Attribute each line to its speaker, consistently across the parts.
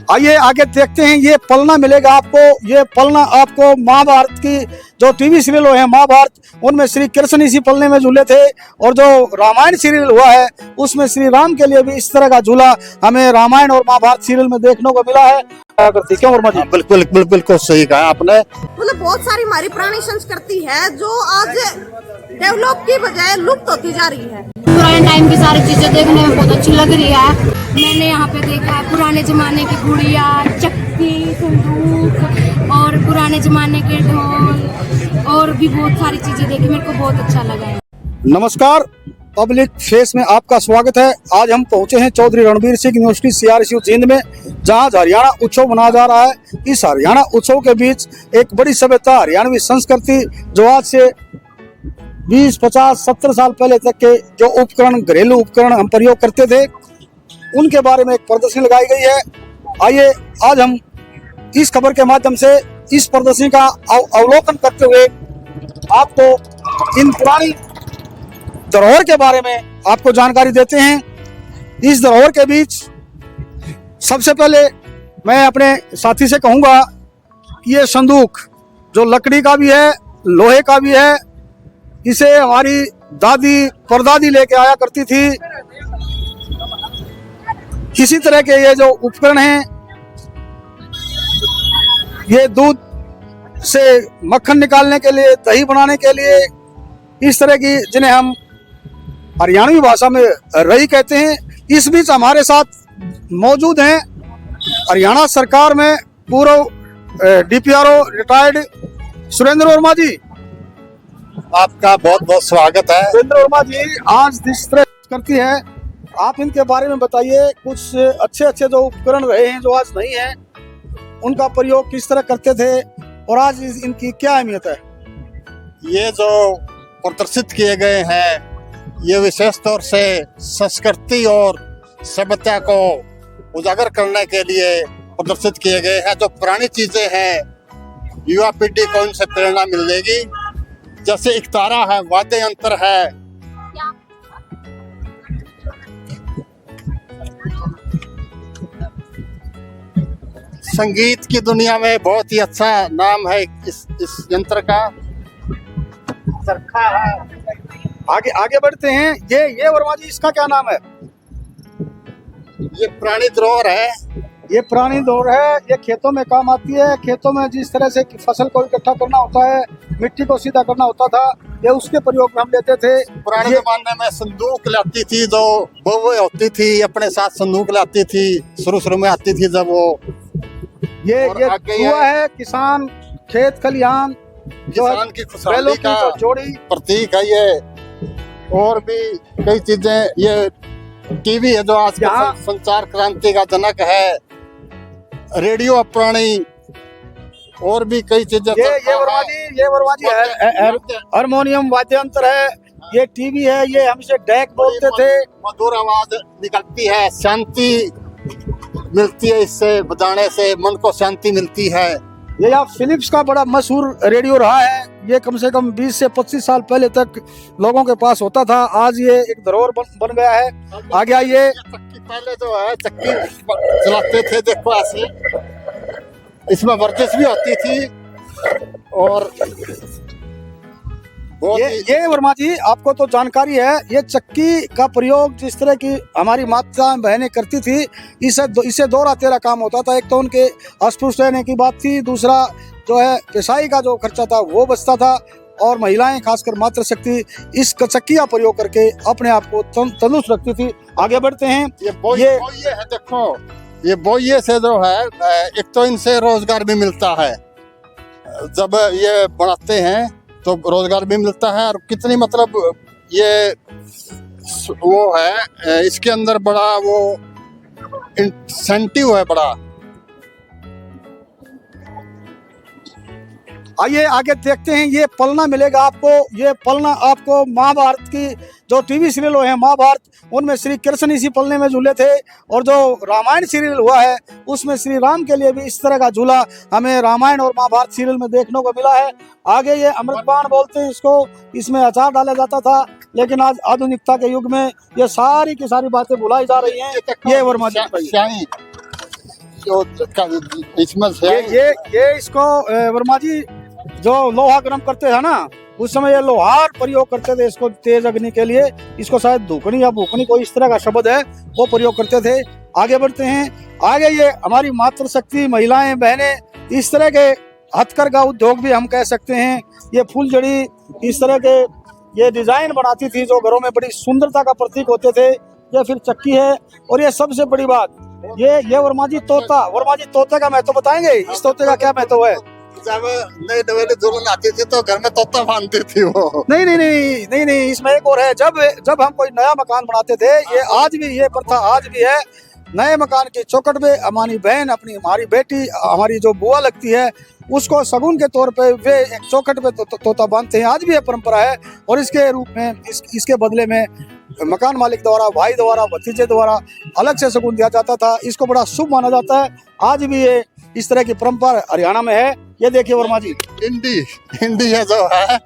Speaker 1: आइए आगे देखते हैं, ये पलना मिलेगा आपको। ये पलना आपको महाभारत की जो टीवी सीरियल है महाभारत, उनमें श्री कृष्ण इसी पलने में झूले थे, और जो रामायण सीरियल हुआ है उसमें श्री राम के लिए भी इस तरह का झूला हमें रामायण और महाभारत सीरियल में देखने को मिला है। क्यों वर्मा जी?
Speaker 2: बिल्कुल बिल्कुल बिल्कुल सही कहा आपने।
Speaker 3: मतलब बहुत सारी हमारी पुरानी संस्कृति है जो आज डेवलप की बजाय लुप्त होती जा रही है।
Speaker 4: पुराने टाइम की सारी चीजें देखने में बहुत अच्छी लग रही है। मैंने यहाँ पे देखा है पुराने जमाने की गुड़िया, चक्की, संदूक और पुराने जमाने के ढोल और भी बहुत सारी चीजें देखी, मेरे को बहुत अच्छा लगा है।
Speaker 1: नमस्कार, पब्लिक फेस में आपका स्वागत है। आज हम पहुंचे हैं चौधरी रणबीर सिंह यूनिवर्सिटी CRSU जींद में, जहां हरियाणा उत्सव मनाया जा रहा है। इस हरियाणा उत्सव के बीच एक बड़ी सभ्यता, हरियाणवी संस्कृति, जो आज से 20, 50, 70 साल पहले तक के जो उपकरण, घरेलू उपकरण हम प्रयोग करते थे, उनके बारे में एक प्रदर्शनी लगाई गई है। आइए आज हम इस खबर के माध्यम से इस प्रदर्शनी का अवलोकन करते हुए आपको इन पुरानी धरोहर के बारे में आपको जानकारी देते हैं। इस धरोहर के बीच सबसे पहले मैं अपने साथी से कहूंगा कि ये संदूक जो लकड़ी का भी है, लोहे का भी है, इसे हमारी दादी परदादी लेके आया करती थी। इसी तरह के ये जो उपकरण हैं, ये दूध से मक्खन निकालने के लिए, दही बनाने के लिए, इस तरह की जिन्हें हम हरियाणवी भाषा में रही कहते हैं। इस बीच हमारे साथ मौजूद हैं हरियाणा सरकार में पूर्व DPRO रिटायर्ड सुरेंद्र वर्मा जी।
Speaker 2: आपका बहुत बहुत स्वागत है।
Speaker 1: सुरेंद्र वर्मा जी, आज जिस तरह करती है, आप इनके बारे में बताइए। कुछ अच्छे अच्छे जो उपकरण रहे हैं जो आज नहीं है, उनका प्रयोग किस तरह करते थे और आज इनकी क्या अहमियत है?
Speaker 2: ये जो प्रदर्शित किए गए हैं, ये विशेष तौर से संस्कृति और सभ्यता को उजागर करने के लिए प्रदर्शित किए गए हैं। जो पुरानी चीजें हैं, युवा पीढ़ी को इनसे प्रेरणा मिलेगी। जैसे एक तारा है, वाद्य यंत्र है, संगीत की दुनिया में बहुत ही अच्छा नाम है इस यंत्र का। चरखा है।
Speaker 1: आगे आगे बढ़ते हैं। ये वर्मा जी, इसका क्या नाम है?
Speaker 2: ये पुरानी धरोहर है।
Speaker 1: ये पुरानी धरोहर है। ये खेतों में काम आती है। खेतों में जिस तरह से फसल को इकट्ठा करना होता है, मिट्टी को सीधा करना होता था, ये उसके प्रयोग में हम लेते थे।
Speaker 2: पुराने जमाने में संदूक लाती थी, जो बहुएं होती थी अपने साथ संदूक लाती थी, शुरू में आती थी जब वो।
Speaker 1: ये हुआ है किसान, खेत खलिहान,
Speaker 2: किसान की खुशहाली का
Speaker 1: जोड़ी
Speaker 2: प्रतीक है ये। और भी कई चीजें, ये टीवी है जो आज का संचार क्रांति का जनक है, रेडियो पुरानी, और भी कई चीजें।
Speaker 1: ये वर्मा जी हारमोनियम वाद्य यंत्र है। ये टीवी है, ये हम इसे डेक बोलते थे।
Speaker 2: मधुर आवाज निकलती है, शांति मिलती है, इससे बजाने से मन को शांति मिलती है।
Speaker 1: ये आप फिलिप्स का बड़ा मशहूर रेडियो रहा है। ये कम से कम 20 से 25 साल पहले तक लोगों के पास होता था। आज ये एक धरोहर बन गया है। आगे आइए।
Speaker 2: चक्की पहले जो है, चक्की चलाते थे, देखो ऐसे, इसमें वर्जिश भी होती थी। और
Speaker 1: ये वर्मा जी, आपको तो जानकारी है, ये चक्की का प्रयोग जिस तरह की हमारी माता बहनें करती थी, इससे दो तेरा काम होता था। एक तो उनके अस्पृश्य रहने की बात थी, दूसरा जो है पेशाई का जो खर्चा था वो बचता था, और महिलाएं खासकर मातृशक्ति इस चक्की का प्रयोग करके अपने आप को तंदुरुस्त रखती थी। आगे बढ़ते हैं।
Speaker 2: ये बोइये है, देखो ये बोइये से जो है, एक तो इनसे रोजगार भी मिलता है। जब ये बनाते हैं तो रोजगार भी मिलता है। और कितनी, मतलब ये वो है, इसके अंदर बड़ा वो इंसेंटिव है बड़ा।
Speaker 1: आइए आगे देखते हैं। ये पलना मिलेगा आपको। ये पलना आपको महाभारत की जो टीवी सीरियल है महाभारत, उनमें श्री कृष्ण इसी पलने में झूले थे, और जो रामायण सीरियल हुआ है उसमें श्री राम के लिए भी इस तरह का झूला हमें रामायण और महाभारत सीरियल में देखने को मिला है। आगे ये अमृतपान बोलते हैं इसको, इसमें अचार डाला जाता था, लेकिन आज आधुनिकता के युग में ये सारी की सारी बातें भुलाई जा रही हैं। ये वर्मा जी,
Speaker 2: जो इसमें से
Speaker 1: ये इसको वर्मा जी जो लोहा गर्म करते हैं ना, उस समय ये लोहार प्रयोग करते थे इसको तेज अग्नि के लिए। इसको शायद धुकनी या भूकनी कोई इस तरह का शब्द है, वो प्रयोग करते थे। आगे बढ़ते हैं। आगे ये हमारी मातृशक्ति महिलाएं बहनें इस तरह के हथकरघा उद्योग भी हम कह सकते हैं। ये फूलझड़ी इस तरह के ये डिजाइन बनाती थी जो घरों में बड़ी सुंदरता का प्रतीक होते थे। ये फिर चक्की है। और ये सबसे बड़ी बात ये वर्मा जी तोते का महत्व बताएंगे। इस तोते का क्या महत्व है?
Speaker 2: जब नई नवेली दुल्हन आती थी तो घर में तोता बांधती थी वो।
Speaker 1: नहीं, इसमें एक और है। जब हम कोई नया मकान बनाते थे, ये आज भी ये प्रथा आज भी है, नए मकान की चौखट पे हमारी बहन हमारी बेटी हमारी जो बुआ लगती है उसको शगुन के तौर पे वे एक चौखट पे तोता बांधते हैं। आज भी ये परंपरा है। और इसके रूप में इसके बदले में मकान मालिक द्वारा, भाई द्वारा, भतीजे द्वारा अलग से शगुन दिया जाता था। इसको बड़ा शुभ माना जाता है। आज भी ये इस तरह की परंपरा हरियाणा में है। ये देखिए वर्मा जी,
Speaker 2: हिंदी है जो है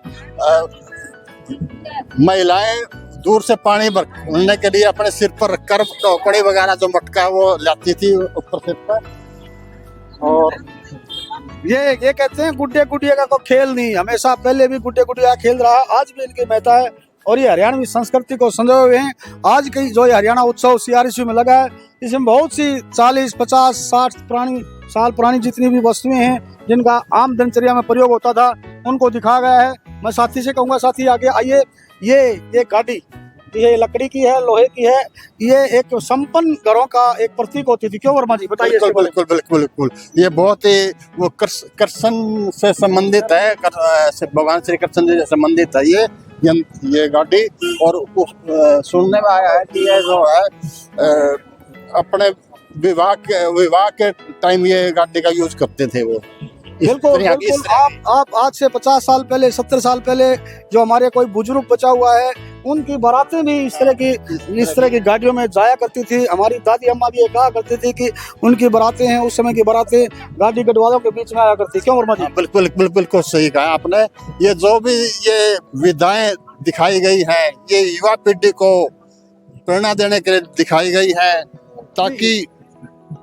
Speaker 2: महिलाएं दूर से पानी भरने के लिए अपने सिर पर रखकर टोकरी वगैरह जो मटका वो लाती थी ऊपर सिर पर। और
Speaker 1: ये कहते हैं गुड्डे गुडिया का कोई खेल नहीं। हमेशा पहले भी गुड्डे गुडिया खेल रहा, आज भी इनकी महत्ता है। और ये हरियाणवी संस्कृति को संजोए हुए हैं। आज की जो ये हरियाणा उत्सव CRSU में लगा है, इसमें बहुत सी 40, 50, 60 साल पुरानी जितनी भी वस्तुएं हैं जिनका आम दिनचर्या में प्रयोग होता था, उनको दिखाया गया है। मैं साथी से कहूँगा, साथी आगे आइए। ये गाड़ी ये लकड़ी की है, लोहे की है। ये एक संपन्न घरों का एक प्रतीक होती थी। क्यों वर्मा जी बताइए?
Speaker 2: बिल्कुल। ये बहुत ही वो कृष्ण से संबंधित है, भगवान श्री कृष्ण जी से संबंधित है ये गाड़ी। और सुनने में आया है कि ये जो है अपने विवाह के टाइम ये गाड़ी का यूज करते थे वो।
Speaker 1: बिल्कुल। आप आज से 50 साल पहले, 70 साल पहले जो हमारे कोई बुजुर्ग बचा हुआ है, उनकी बारातें भी इस तरह की गाड़ियों में जाया करती थी। हमारी दादी अम्मा भी ये कहा करती थी कि उनकी बारातें हैं, उस समय की बारातें गाड़ी के दरवाजों के बीच में आया करती। क्यों वर्मा जी?
Speaker 2: बिल्कुल सही कहा आपने। ये जो भी ये विधाएं दिखाई गई है, ये युवा पीढ़ी को प्रेरणा देने के लिए दिखाई गई है, ताकि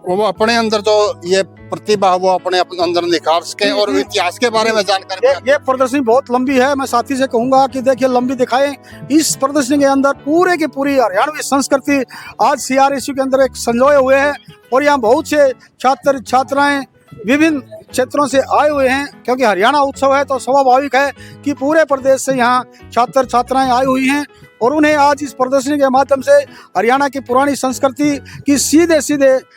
Speaker 2: वो अपने अंदर जो ये प्रतिभा वो अपने अंदर निखार सके और इतिहास के बारे में जानकारी।
Speaker 1: ये प्रदर्शनी बहुत लंबी है। मैं साथी से कहूंगा कि देखिए लंबी दिखाएं। इस प्रदर्शनी के अंदर पूरे की पूरी हरियाणवी संस्कृति आज CRSU के अंदर एक संजोए हुए है। और यहाँ बहुत से छात्र छात्राएं विभिन्न क्षेत्रों से आए हुए हैं, क्योंकि हरियाणा उत्सव है तो स्वाभाविक है कि पूरे प्रदेश से यहाँ छात्र छात्राएं आई हुई हैं। और उन्हें आज इस प्रदर्शनी के माध्यम से हरियाणा की पुरानी संस्कृति की सीधे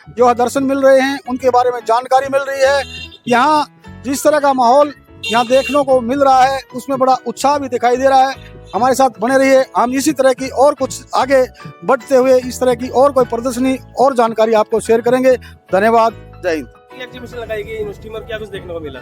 Speaker 1: जो दर्शन मिल रहे हैं, उनके बारे में जानकारी मिल रही है। यहाँ जिस तरह का माहौल यहाँ देखने को मिल रहा है, उसमें बड़ा उत्साह भी दिखाई दे रहा है। हमारे साथ बने रहिए। हम इसी तरह की और कुछ आगे बढ़ते हुए इस तरह की और कोई प्रदर्शनी और जानकारी आपको शेयर करेंगे। धन्यवाद। जय हिंद।
Speaker 5: एग्जीबिशन लगाई गई यूनिवर्सिटी में, क्या कुछ देखने को मिला?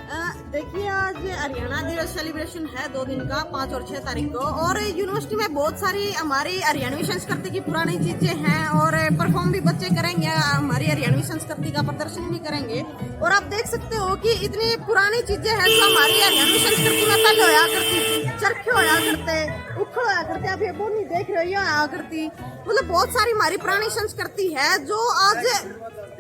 Speaker 3: देखिए आज हरियाणा दिवस सेलिब्रेशन है 2 दिन का, 5 और 6 तारीख को। और यूनिवर्सिटी में बहुत सारी हमारी हरियाणवी संस्कृति की पुरानी चीजें हैं और परफॉर्म भी बच्चे करेंगे। हमारी हरियाणवी संस्कृति का प्रदर्शन भी करेंगे। और आप देख सकते हो कि इतनी पुरानी चीजें हैं जो हमारी हरियाणवी संस्कृति में पहले होया करती थी। चरखे होया करते, उखड़ होया करते, आप ये बोल नहीं देख रहे हो, होया करती। मतलब बहुत सारी हमारी पुरानी संस्कृति है जो आज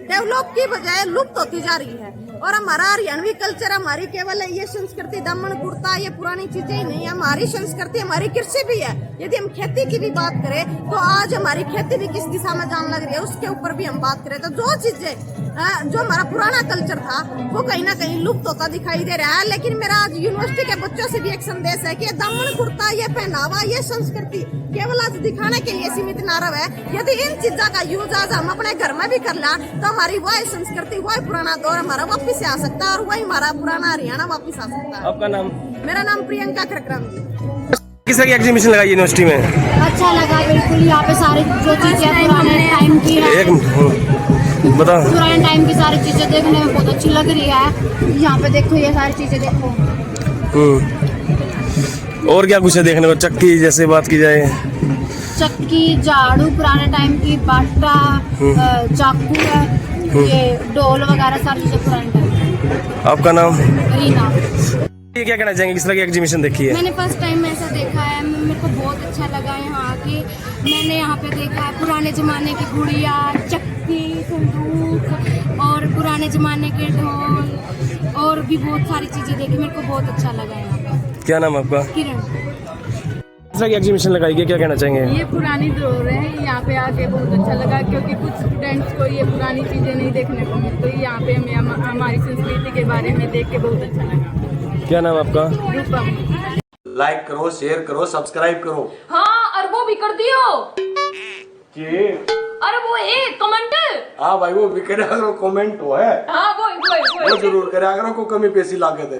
Speaker 3: डेवलप की बजाय लुप्त होती जा रही है। और हमारा हरियाणवी कल्चर, हमारी केवल ये संस्कृति दामन कुर्ता ये पुरानी चीजें ही नहीं है। हमारी संस्कृति हमारी कृषि भी है। यदि हम खेती की भी बात करें तो आज हमारी खेती भी किस दिशा में जाने लग रही है, उसके ऊपर भी हम बात करें तो जो चीजें जो हमारा पुराना कल्चर था वो कहीं ना कहीं लुप्त होता दिखाई दे रहा है। लेकिन मेरा आज यूनिवर्सिटी के बच्चों से भी एक संदेश है कि दामन कुर्ता, ये पहनावा, ये संस्कृति केवल आज दिखाने के लिए सीमित ना रहे। यदि इन चीजों का यूज आज हम अपने घर में भी कर ला तो हमारी वही संस्कृति, वही पुराना दौर हमारा वापिस आ सकता है और वही हमारा पुराना हरियाणा वापिस आ सकता है।
Speaker 5: आपका नाम?
Speaker 3: मेरा नाम प्रियंका खरकराम जी।
Speaker 5: किस तरह की एग्जीबिशन लगाई यूनिवर्सिटी में?
Speaker 4: अच्छा लगा बिल्कुल। यहाँ पे सारी जो चीजें पुराने टाइम की है,
Speaker 5: एक बता।
Speaker 4: पुराने टाइम की सारी चीजें देखने में बहुत अच्छी लग रही है। यहाँ पे देखो, ये सारी चीजें देखो।
Speaker 5: और क्या कुछ है देखने को? चक्की जैसे बात की जाए,
Speaker 4: चक्की, झाड़ू, पुराने टाइम की बाटा, चाकू है, ये डोल वगैरह सारी चीजें पुराने टाइम।
Speaker 5: आपका नाम?
Speaker 4: रीना।
Speaker 5: ये क्या कहना चाहेंगे, किस तरह की एग्जीबिशन देखी है?
Speaker 4: मैंने फर्स्ट टाइम ऐसा देखा है, मेरे को बहुत अच्छा लगा यहाँ आके। मैंने यहाँ पे देखा है पुराने जमाने की गुड़िया, चक्की, संदूक और पुराने पुराने जमाने के ढोल और भी बहुत सारी चीजें देखी, मेरे को बहुत अच्छा लगा यहाँ पे।
Speaker 5: क्या नाम है आपका?
Speaker 4: किरण।
Speaker 5: किस तरह की एग्जीबिशन लगाई गई, क्या कहना चाहेंगे?
Speaker 6: ये पुरानी दौर है, यहाँ पे आके बहुत अच्छा लगा क्योंकि कुछ स्टूडेंट्स को ये पुरानी चीज़ें नहीं देखने को मिलती, तो यहाँ पे हमें हमारी संस्कृति के बारे में देख के बहुत अच्छा लगा।
Speaker 5: क्या नाम है आपका?
Speaker 6: रूपम।
Speaker 7: लाइक करो, शेयर करो, सब्सक्राइब करो।
Speaker 8: हाँ, और वो भी कर दियो। अरे वो एक कमेंट।
Speaker 7: हाँ भाई, वो भी करे अगर कमेंट हो है।
Speaker 8: हाँ वो
Speaker 7: वो जरूर करे अगर को कमी पेशी लागे दे।